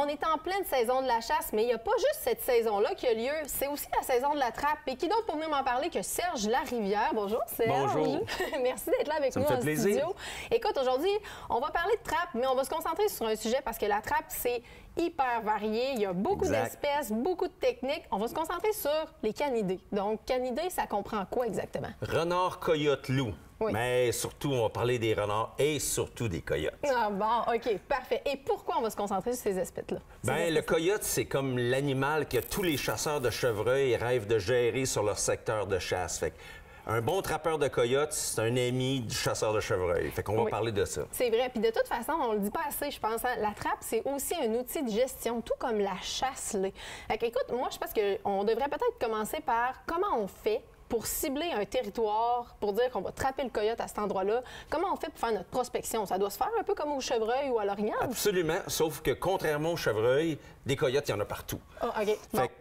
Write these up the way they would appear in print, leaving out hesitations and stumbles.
est en pleine saison de la chasse, mais il n'y a pas juste cette saison-là qui a lieu, c'est aussi la saison de la trappe. Et qui d'autre pour venir m'en parler que Serge Larivière? Bonjour Serge. Bonjour. Merci d'être là avec nous en studio. Écoute, aujourd'hui, on va parler de trappe, mais on va se concentrer sur un sujet parce que la trappe, c'est hyper varié. Il y a beaucoup d'espèces, beaucoup de techniques. On va se concentrer sur les canidés. Donc, canidés, ça comprend quoi exactement? Renard, coyote, loup. Oui. Mais surtout, on va parler des renards et surtout des coyotes. Ah bon, OK, parfait. Et pourquoi on va se concentrer sur ces espèces-là? Bien, le coyote, c'est comme l'animal que tous les chasseurs de chevreuils rêvent de gérer sur leur secteur de chasse. Fait un bon trappeur de coyote, c'est un ami du chasseur de chevreuil. Fait qu'on va parler de ça. C'est vrai. Puis de toute façon, on le dit pas assez, je pense. Hein? La trappe, c'est aussi un outil de gestion, tout comme la chasse l'est. Fait qu'écoute, moi, je pense qu'on devrait peut-être commencer par comment on fait pour cibler un territoire, pour dire qu'on va trapper le coyote à cet endroit-là. Comment on fait pour faire notre prospection? Ça doit se faire un peu comme au chevreuil ou à l'orignal? Absolument, sauf que contrairement au chevreuil, des coyotes, il y en a partout. Oh, OK. Fait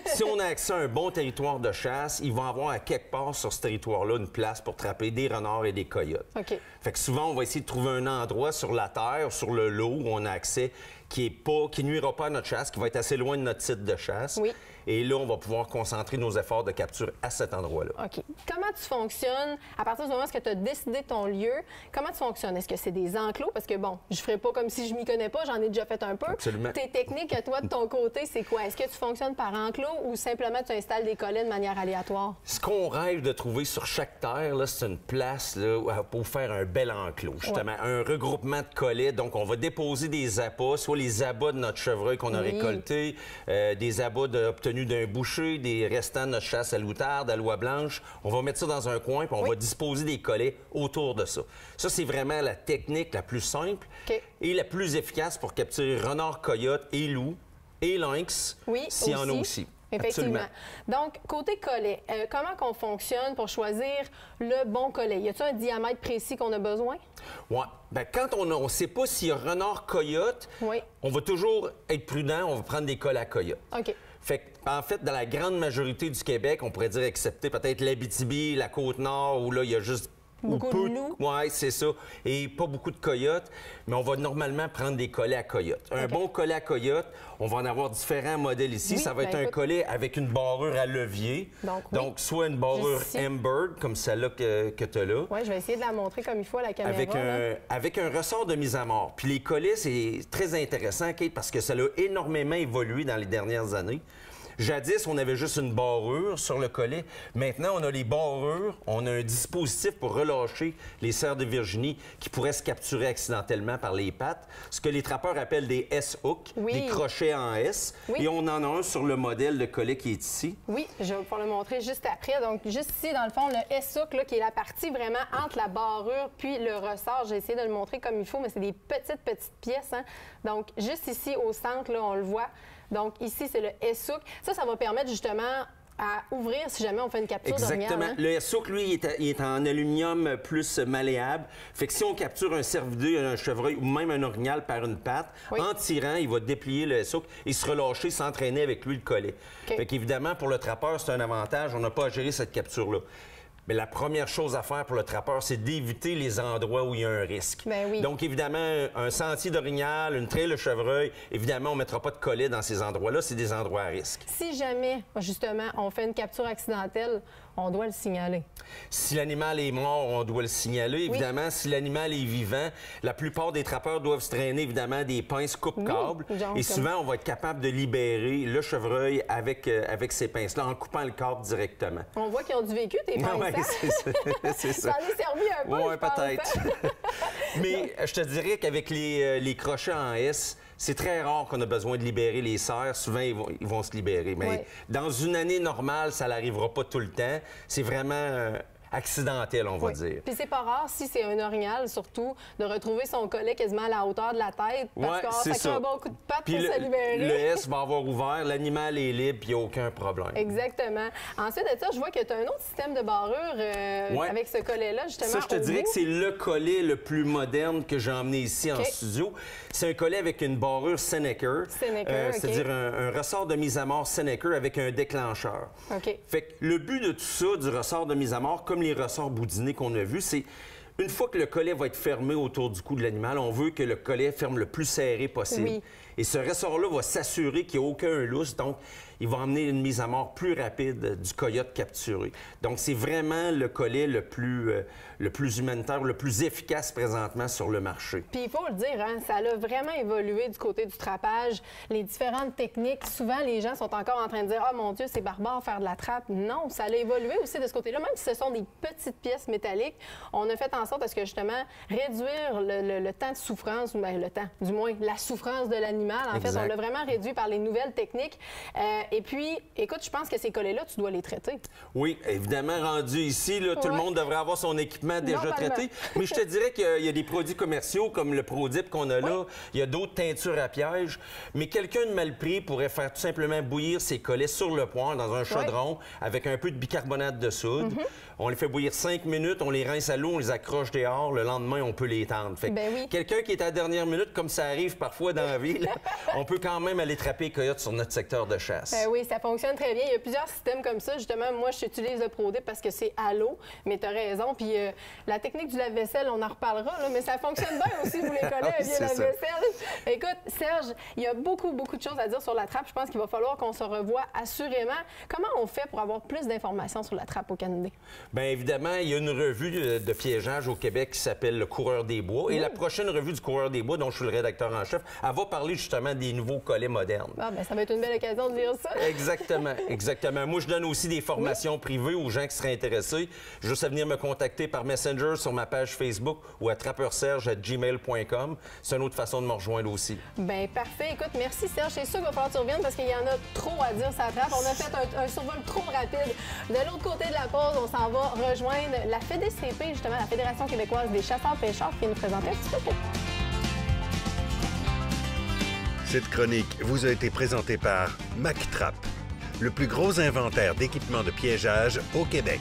si on a accès à un bon territoire de chasse, ils vont avoir à quelque part sur ce territoire-là une place pour trapper des renards et des coyotes. OK. Fait que souvent, on va essayer de trouver un endroit sur la terre, sur le lot où on a accès, qui nuira pas à notre chasse, qui va être assez loin de notre site de chasse. Oui. Et là, on va pouvoir concentrer nos efforts de capture à cet endroit-là. OK. Comment tu fonctionnes à partir du moment où tu as décidé ton lieu? Comment tu fonctionnes? Est-ce que c'est des enclos? Parce que, bon, je ferai pas comme si je m'y connais pas, j'en ai déjà fait un peu. Absolument. Tes techniques, toi, de ton côté, c'est quoi? Est-ce que tu fonctionnes par enclos ou simplement tu installes des collets de manière aléatoire? Ce qu'on rêve de trouver sur chaque terre, c'est une place là, pour faire un bel enclos, justement. Un regroupement de collets. Donc, on va déposer des appâts, soit les abats de notre chevreuil qu'on a récoltés, des abats obtenus d'un boucher, des restants de notre chasse à l'outarde, à l'oie blanche. On va mettre ça dans un coin, puis on va disposer des collets autour de ça. Ça, c'est vraiment la technique la plus simple et la plus efficace pour capturer renard, coyote et loup et lynx, s'il y en a aussi. Effectivement. Absolument. Donc, côté collet, comment qu'on fonctionne pour choisir le bon collet? Y a-t-il un diamètre précis qu'on a besoin? Oui. Bien, quand on ne sait pas s'il y a renard, coyote, on va toujours être prudent, on va prendre des collets à coyote. OK. Fait en fait, dans la grande majorité du Québec, on pourrait dire, excepté peut-être l'Abitibi, la Côte-Nord, où là, il y a juste beaucoup de loups. Oui, c'est ça. Et pas beaucoup de coyotes, mais on va normalement prendre des collets à coyote. Un bon collet à coyote, on va en avoir différents modèles ici. Ça va être un collet avec une barrure à levier. Donc soit une barrure Amber, comme celle-là que tu as là. Oui, je vais essayer de la montrer comme il faut à la caméra. Avec un ressort de mise à mort. Puis les collets, c'est très intéressant, Kate, parce que ça a énormément évolué dans les dernières années. Jadis, on avait juste une barrure sur le collet. Maintenant, on a les barrures. On a un dispositif pour relâcher les cerfs de Virginie qui pourraient se capturer accidentellement par les pattes. Ce que les trappeurs appellent des S-hooks, des crochets en S. Et on en a un sur le modèle de collet qui est ici. Oui, je vais pouvoir le montrer juste après. Donc, juste ici, dans le fond, le S-hook, qui est la partie vraiment entre la barrure puis le ressort. J'ai essayé de le montrer comme il faut, mais c'est des petites pièces. Hein? Donc, juste ici, au centre, là, on le voit. Donc, ici, c'est le S-hook. Ça va permettre justement à ouvrir si jamais on fait une capture d'orignal. Exactement. Le S-hook, lui, il est en aluminium plus malléable. Fait que si on capture un cervidé, un chevreuil ou même un orignal par une patte, en tirant, il va déplier le S-hook et se relâcher, s'entraîner avec lui le collet. Fait qu'évidemment, pour le trappeur, c'est un avantage. On n'a pas à gérer cette capture-là. Mais la première chose à faire pour le trappeur, c'est d'éviter les endroits où il y a un risque. Donc, évidemment, un sentier d'orignal, une traîne de chevreuil, évidemment, on ne mettra pas de collet dans ces endroits-là. C'est des endroits à risque. Si jamais, justement, on fait une capture accidentelle, on doit le signaler. Si l'animal est mort, on doit le signaler. Évidemment, si l'animal est vivant, la plupart des trappeurs doivent se traîner, évidemment, des pinces coupe-câble. Et souvent, on va être capable de libérer le chevreuil avec ces pinces-là en coupant le câble directement. On voit qu'ils ont du vécu, tes pinces. C'est ça. Ça en est servi un peu, oui, peut-être. Mais je te dirais qu'avec les crochets en S, c'est très rare qu'on a besoin de libérer les cerfs. Souvent, ils vont se libérer. Mais dans une année normale, ça n'arrivera pas tout le temps. C'est vraiment accidentel, on va dire. Puis c'est pas rare, si c'est un orignal, surtout, de retrouver son collet quasiment à la hauteur de la tête. Parce que ça crée un bon coup de patte pour se libérer. Le S va avoir ouvert, l'animal est libre, puis il n'y a aucun problème. Exactement. Ensuite de ça, je vois que tu as un autre système de barrure avec ce collet-là, justement. Ça, je te dirais que c'est le collet le plus moderne que j'ai emmené ici en studio. C'est un collet avec une barrure Senecker. C'est-à-dire un ressort de mise à mort Senecker avec un déclencheur. Fait que le but de tout ça, du ressort de mise à mort, comme les ressorts boudinés qu'on a vus, c'est Une fois que le collet va être fermé autour du cou de l'animal, on veut que le collet ferme le plus serré possible. Oui. Et ce ressort-là va s'assurer qu'il n'y a aucun lousse, donc il va emmener une mise à mort plus rapide du coyote capturé. Donc, c'est vraiment le collet le plus humanitaire, le plus efficace présentement sur le marché. Puis il faut le dire, hein, ça a vraiment évolué du côté du trapage. Les différentes techniques, souvent les gens sont encore en train de dire « Ah mon Dieu, c'est barbare faire de la trappe ». Non, ça a évolué aussi de ce côté-là. Même si ce sont des petites pièces métalliques, on a fait en sorte à ce que justement réduire le temps de souffrance, ou bien le temps, du moins la souffrance de l'animal. En fait, on l'a vraiment réduit par les nouvelles techniques. Et puis, écoute, je pense que ces collets-là, tu dois les traiter. Oui, évidemment, rendu ici, là, tout le monde devrait avoir son équipement déjà traité. Mais je te dirais qu'il y a des produits commerciaux comme le ProDip qu'on a là. Il y a d'autres teintures à piège. Mais quelqu'un de mal pris pourrait faire tout simplement bouillir ses collets sur le poêle dans un chaudron avec un peu de bicarbonate de soude. On les fait bouillir 5 minutes, on les rince à l'eau, on les accroche dehors. Le lendemain, on peut les tendre. Fait que quelqu'un qui est à la dernière minute, comme ça arrive parfois dans la ville, on peut quand même aller trapper les coyotes sur notre secteur de chasse. Oui, ça fonctionne très bien. Il y a plusieurs systèmes comme ça. Justement, moi, j'utilise le ProDip parce que c'est à l'eau, mais tu as raison. Puis la technique du lave-vaisselle, on en reparlera, là, mais ça fonctionne bien aussi, vous les collez bien la vaisselle. Écoute, Serge, il y a beaucoup de choses à dire sur la trappe. Je pense qu'il va falloir qu'on se revoie assurément. Comment on fait pour avoir plus d'informations sur la trappe au Canada? Bien évidemment, il y a une revue de piégeage au Québec qui s'appelle Le Coureur des Bois. Et la prochaine revue du Coureur des Bois, dont je suis le rédacteur en chef, elle va parler justement des nouveaux collets modernes. Ah, bien, ça va être une belle occasion de lire ça. Exactement, exactement. Moi, je donne aussi des formations privées aux gens qui seraient intéressés. Juste à venir me contacter par Messenger sur ma page Facebook ou à trappeurserge@gmail.com. C'est une autre façon de me rejoindre aussi. Bien, parfait. Écoute, merci Serge. C'est sûr qu'il va falloir que tu reviennes parce qu'il y en a trop à dire sur la trappe. On a fait un survol trop rapide. De l'autre côté de la pause, on s'en va rejoindre la FEDECP, justement, la Fédération québécoise des chasseurs-pêcheurs, qui vient nous présenter un petit peu. Cette chronique vous a été présentée par MacTrap, le plus gros inventaire d'équipements de piégeage au Québec.